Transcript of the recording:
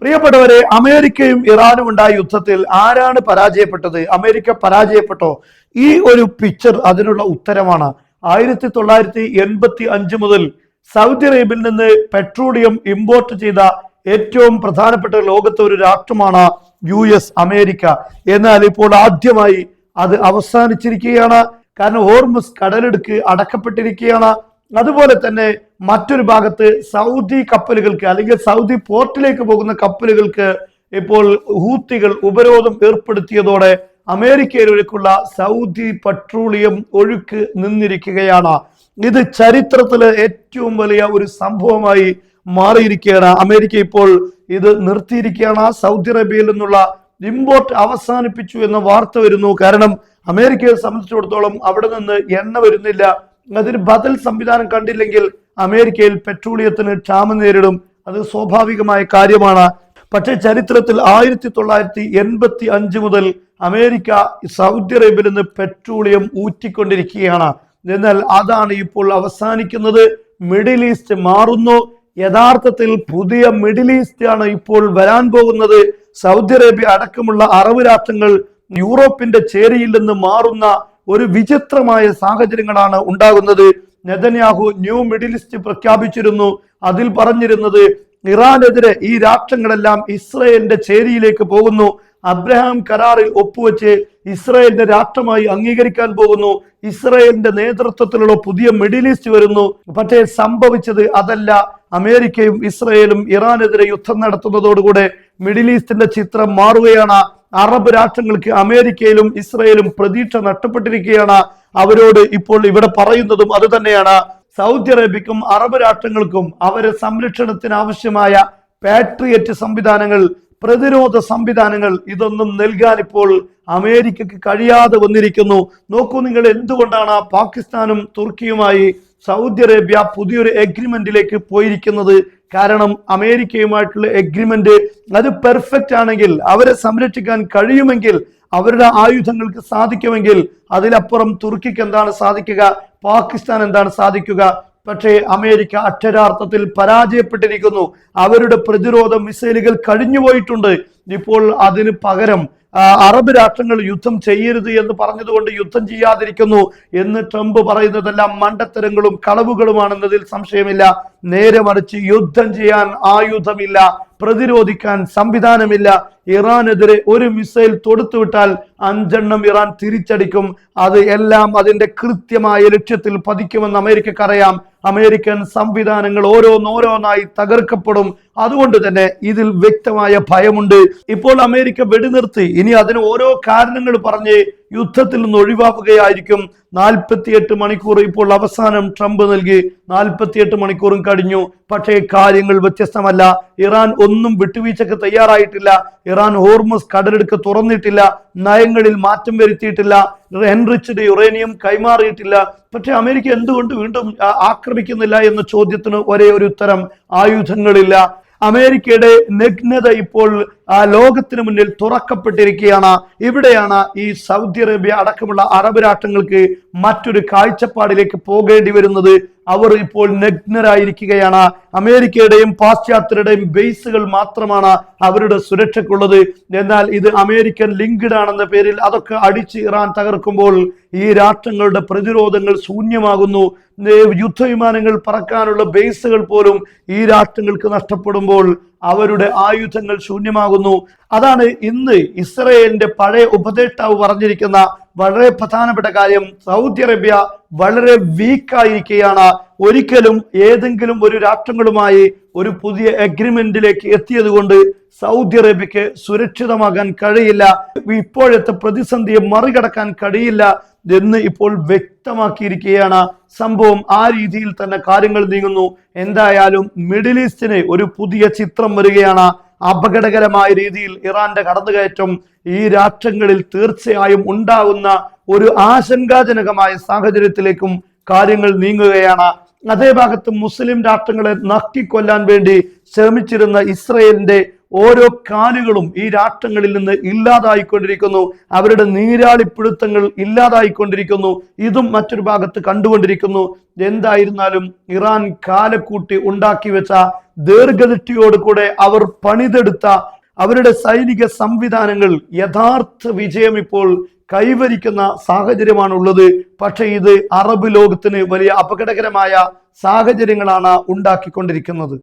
പ്രിയപ്പെട്ടവരെ, അമേരിക്കയും ഇറാനും ഉണ്ടായ യുദ്ധത്തിൽ ആരാണ് പരാജയപ്പെട്ടത്? അമേരിക്ക പരാജയപ്പെട്ടോ? ഈ ഒരു പിക്ചർ അതിനുള്ള ഉത്തരമാണ്. 1985 മുതൽ സൗദി അറേബ്യയിൽ നിന്ന് പെട്രോളിയം ഇമ്പോർട്ട് ചെയ്ത ഏറ്റവും പ്രധാനപ്പെട്ട ലോകത്തെ ഒരു രാഷ്ട്രമാണ് US, അമേരിക്ക. എന്നാൽ ഇപ്പോൾ ആദ്യമായി അത് അവസാനിച്ചിരിക്കുകയാണ്. കാരണം ഹോർമുസ് കടലിടുക്ക് അടക്കപ്പെട്ടിരിക്കുകയാണ്. അതുപോലെ തന്നെ മറ്റൊരു ഭാഗത്ത് സൗദി കപ്പലുകൾക്ക് അല്ലെങ്കിൽ സൗദി പോർട്ടിലേക്ക് പോകുന്ന കപ്പലുകൾക്ക് ഇപ്പോൾ ഹൂത്തികൾ ഉപരോധം ഏർപ്പെടുത്തിയതോടെ അമേരിക്കയിലേക്കുള്ള സൗദി പെട്രോളിയം ഒഴുക്ക് നിന്നിരിക്കുകയാണ്. ഇത് ചരിത്രത്തിലെ ഏറ്റവും വലിയ ഒരു സംഭവമായി മാറിയിരിക്കുകയാണ്. അമേരിക്ക ഇപ്പോൾ ഇത് നിർത്തിയിരിക്കുകയാണ്. സൗദി അറേബ്യയിൽ നിന്നുള്ള ഇമ്പോർട്ട് അവസാനിപ്പിച്ചു എന്ന വാർത്ത വരുന്നു. കാരണം അമേരിക്കയെ സംബന്ധിച്ചിടത്തോളം അവിടെ നിന്ന് എണ്ണ വരുന്നില്ല. അതിന് ബദൽ സംവിധാനം കണ്ടില്ലെങ്കിൽ അമേരിക്കയിൽ പെട്രോളിയത്തിന് ക്ഷാമം നേരിടും. അത് സ്വാഭാവികമായ കാര്യമാണ്. പക്ഷേ ചരിത്രത്തിൽ 1985 മുതൽ അമേരിക്ക സൗദി അറേബ്യയിൽ നിന്ന് പെട്രോളിയം ഊറ്റിക്കൊണ്ടിരിക്കുകയാണ്. എന്നാൽ അതാണ് ഇപ്പോൾ അവസാനിക്കുന്നത്. മിഡിൽ ഈസ്റ്റ് മാറുന്നു. യഥാർത്ഥത്തിൽ പുതിയ മിഡിൽ ഈസ്റ്റ് ആണ് ഇപ്പോൾ വരാൻ പോകുന്നത്. സൗദി അറേബ്യ അടക്കമുള്ള അറബ് രാഷ്ട്രങ്ങൾ യൂറോപ്പിന്റെ ചേരിയിൽ നിന്ന് മാറുന്ന ഒരു വിചിത്രമായ സാഹചര്യങ്ങളാണ് ഉണ്ടാകുന്നത്. നെതന്യാഹു ന്യൂ മിഡിൽ ഈസ്റ്റ് പ്രഖ്യാപിച്ചിരുന്നു. അതിൽ പറഞ്ഞിരുന്നത് ഇറാനെതിരെ ഈ രാഷ്ട്രങ്ങളെല്ലാം ഇസ്രയേലിന്റെ ചേരിയിലേക്ക് പോകുന്നു. അബ്രഹാം കരാറിൽ ഒപ്പുവെച്ച് ഇസ്രയേലിന്റെ രാഷ്ട്രമായി അംഗീകരിക്കാൻ പോകുന്നു. ഇസ്രയേലിന്റെ നേതൃത്വത്തിലുള്ള പുതിയ മിഡിൽ ഈസ്റ്റ് വരുന്നു. പക്ഷേ സംഭവിച്ചത് അതല്ല. അമേരിക്കയും ഇസ്രയേലും ഇറാനെതിരെ യുദ്ധം നടത്തുന്നതോടുകൂടെ മിഡിൽ ഈസ്റ്റിന്റെ ചിത്രം മാറുകയാണ്. അറബ് രാഷ്ട്രങ്ങൾക്ക് അമേരിക്കയിലും ഇസ്രയേലും പ്രതീക്ഷ നഷ്ടപ്പെട്ടിരിക്കുകയാണ്. അവരോട് ഇപ്പോൾ ഇവിടെ പറയുന്നതും അത് തന്നെയാണ്. സൗദി അറേബ്യക്കും അറബ് രാഷ്ട്രങ്ങൾക്കും അവരെ സംരക്ഷണത്തിന് ആവശ്യമായ പാട്രിയറ്റ് സംവിധാനങ്ങൾ, പ്രതിരോധ സംവിധാനങ്ങൾ, ഇതൊന്നും നൽകാൻ ഇപ്പോൾ അമേരിക്കക്ക് കഴിയാതെ വന്നിരിക്കുന്നു. നോക്കൂ നിങ്ങൾ, എന്തുകൊണ്ടാണ് പാകിസ്ഥാനും തുർക്കിയുമായി സൗദി അറേബ്യ പുതിയൊരു എഗ്രിമെന്റിലേക്ക് പോയിരിക്കുന്നത്? കാരണം അമേരിക്കയുമായിട്ടുള്ള എഗ്രിമെന്റ് അത് പെർഫെക്റ്റ് ആണെങ്കിൽ, അവരെ സംരക്ഷിക്കാൻ കഴിയുമെങ്കിൽ, അവരുടെ ആയുധങ്ങൾക്ക് സാധിക്കുമെങ്കിൽ, അതിലപ്പുറം തുർക്കിക്ക് എന്താണ് സാധിക്കുക? പാകിസ്ഥാൻ എന്താണ് സാധിക്കുക? പക്ഷേ അമേരിക്ക അക്ഷരാർത്ഥത്തിൽ പരാജയപ്പെട്ടിരിക്കുന്നു. അവരുടെ പ്രതിരോധ മിസൈലുകൾ കഴിഞ്ഞുപോയിട്ടുണ്ട്. ഇപ്പോൾ അതിന് പകരം അറബ് രാഷ്ട്രങ്ങൾ യുദ്ധം ചെയ്യരുത് എന്ന് പറഞ്ഞതുകൊണ്ട് യുദ്ധം ചെയ്യാതിരിക്കുന്നു എന്ന് ട്രംപ് പറയുന്നതെല്ലാം മണ്ടത്തരങ്ങളും കളവുകളുമാണെന്നതിൽ സംശയമില്ല. നേരെ മറിച്ച് യുദ്ധം ചെയ്യാൻ ആയുധമില്ല, പ്രതിരോധിക്കാൻ സംവിധാനമില്ല. ഇറാനെതിരെ ഒരു മിസൈൽ തൊടുത്തുവിട്ടാൽ 5 ഇറാൻ തിരിച്ചടിക്കും. അത് എല്ലാം അതിന്റെ കൃത്യമായ ലക്ഷ്യത്തിൽ പതിക്കുമെന്ന് അമേരിക്കക്കറിയാം. അമേരിക്കൻ സംവിധാനങ്ങൾ ഓരോന്നോരോന്നായി തകർക്കപ്പെടും. അതുകൊണ്ട് തന്നെ ഇതിൽ വ്യക്തമായ ഭയമുണ്ട്. ഇപ്പോൾ അമേരിക്ക വെടിനിർത്തി, ഇനി അതിന് ഓരോ കാരണങ്ങൾ പറഞ്ഞ് യുദ്ധത്തിൽ നിന്ന് ഒഴിവാക്കുകയായിരിക്കും. 48 മണിക്കൂർ ഇപ്പോൾ അവസാനം ട്രംപ് നൽകി. 48 മണിക്കൂറും കഴിഞ്ഞു. പക്ഷേ കാര്യങ്ങൾ വ്യത്യസ്തമല്ല. ഇറാൻ ഒന്നും വിട്ടുവീഴ്ചക്ക് തയ്യാറായിട്ടില്ല. ഇറാൻ ഹോർമുസ് കടലിടുക്ക് തുറന്നിട്ടില്ല, നയങ്ങളിൽ മാറ്റം വരുത്തിയിട്ടില്ല, എൻറിച്ച്ഡ് യുറേനിയം കൈമാറിയിട്ടില്ല. പക്ഷെ അമേരിക്ക എന്തുകൊണ്ട് വീണ്ടും ആക്രമിക്കുന്നില്ല എന്ന ചോദ്യത്തിന് ഒരേ ഒരു ഉത്തരം: ആയുധങ്ങളില്ല. അമേരിക്കയുടെ നഗ്നത ഇപ്പോൾ ലോകത്തിന് മുന്നിൽ തുറക്കപ്പെട്ടിരിക്കുകയാണ്. ഇവിടെയാണ് ഈ സൗദി അറേബ്യ അടക്കമുള്ള അറബ് രാഷ്ട്രങ്ങൾക്ക് മറ്റൊരു കാഴ്ചപ്പാടിലേക്ക് പോകേണ്ടി വരുന്നത്. അവർ ഇപ്പോൾ നഗ്നരായിരിക്കുകയാണ്. അമേരിക്കയുടെയും പാശ്ചാത്യരുടെയും ബേസുകൾ മാത്രമാണ് അവരുടെ സുരക്ഷയ്ക്കുള്ളത്. എന്നാൽ ഇത് അമേരിക്കൻ ലിങ്ക്ഡ് ആണെന്ന പേരിൽ അതൊക്കെ അടിച്ച് ഇറാൻ തകർക്കുമ്പോൾ ഈ രാഷ്ട്രങ്ങളുടെ പ്രതിരോധങ്ങൾ ശൂന്യമാകുന്നു. യുദ്ധവിമാനങ്ങൾ പറക്കാനുള്ള ബേസുകൾ പോലും ഈ രാഷ്ട്രങ്ങൾക്ക് നഷ്ടപ്പെടുമ്പോൾ അവരുടെ ആയുധങ്ങൾ ശൂന്യമാകുന്നു. അതാണ് ഇന്ന് ഇസ്രയേലിന്റെ പഴയ ഉപദേഷ്ടാവ് പറഞ്ഞിരിക്കുന്ന വളരെ പ്രധാനപ്പെട്ട കാര്യം. സൗദി അറേബ്യ വളരെ വീക്കായിരിക്കുകയാണ്. ഒരിക്കലും ഏതെങ്കിലും ഒരു രാഷ്ട്രങ്ങളുമായി ഒരു പുതിയ എഗ്രിമെന്റിലേക്ക് എത്തിയത് കൊണ്ട് സൗദി അറേബ്യക്ക് സുരക്ഷിതമാകാൻ കഴിയില്ല. ഇപ്പോഴത്തെ പ്രതിസന്ധിയെ മറികടക്കാൻ കഴിയില്ല എന്ന് ഇപ്പോൾ വ്യക്തമാക്കിയിരിക്കുകയാണ്. സംഭവം ആ രീതിയിൽ തന്നെ കാര്യങ്ങൾ നീങ്ങുന്നു. എന്തായാലും മിഡിൽ ഈസ്റ്റിന് ഒരു പുതിയ ചിത്രം വരികയാണ്. അപകടകരമായ രീതിയിൽ ഇറാന്റെ കടന്നുകയറ്റം ഈ രാഷ്ട്രങ്ങളിൽ തീർച്ചയായും ഉണ്ടാകുന്ന ഒരു ആശങ്കാജനകമായ സാഹചര്യത്തിലേക്കും കാര്യങ്ങൾ നീങ്ങുകയാണ്. അതേ ഭാഗത്ത് മുസ്ലിം രാഷ്ട്രങ്ങളെ നക്കിക്കൊല്ലാൻ വേണ്ടി ശ്രമിച്ചിരുന്ന ഇസ്രയേലിന്റെ ഓരോ കാലുകളും ഈ രാഷ്ട്രങ്ങളിൽ നിന്ന് ഇല്ലാതായിക്കൊണ്ടിരിക്കുന്നു. അവരുടെ നീരാളിപ്പിടുത്തങ്ങൾ ഇല്ലാതായിക്കൊണ്ടിരിക്കുന്നു. ഇതും മറ്റൊരു ഭാഗത്ത് കണ്ടുകൊണ്ടിരിക്കുന്നു. എന്തായിരുന്നാലും ഇറാൻ കാലക്കൂട്ടി ഉണ്ടാക്കി വെച്ച ദീർഘദൃഷ്ടിയോട് കൂടെ അവർ പണിതെടുത്ത അവരുടെ സൈനിക സംവിധാനങ്ങൾ യഥാർത്ഥ വിജയം ഇപ്പോൾ കൈവരിക്കുന്ന സാഹചര്യമാണുള്ളത്. പക്ഷെ ഇത് അറബ് ലോകത്തിന് വലിയ അപകടകരമായ സാഹചര്യങ്ങളാണ് ഉണ്ടാക്കിക്കൊണ്ടിരിക്കുന്നത്.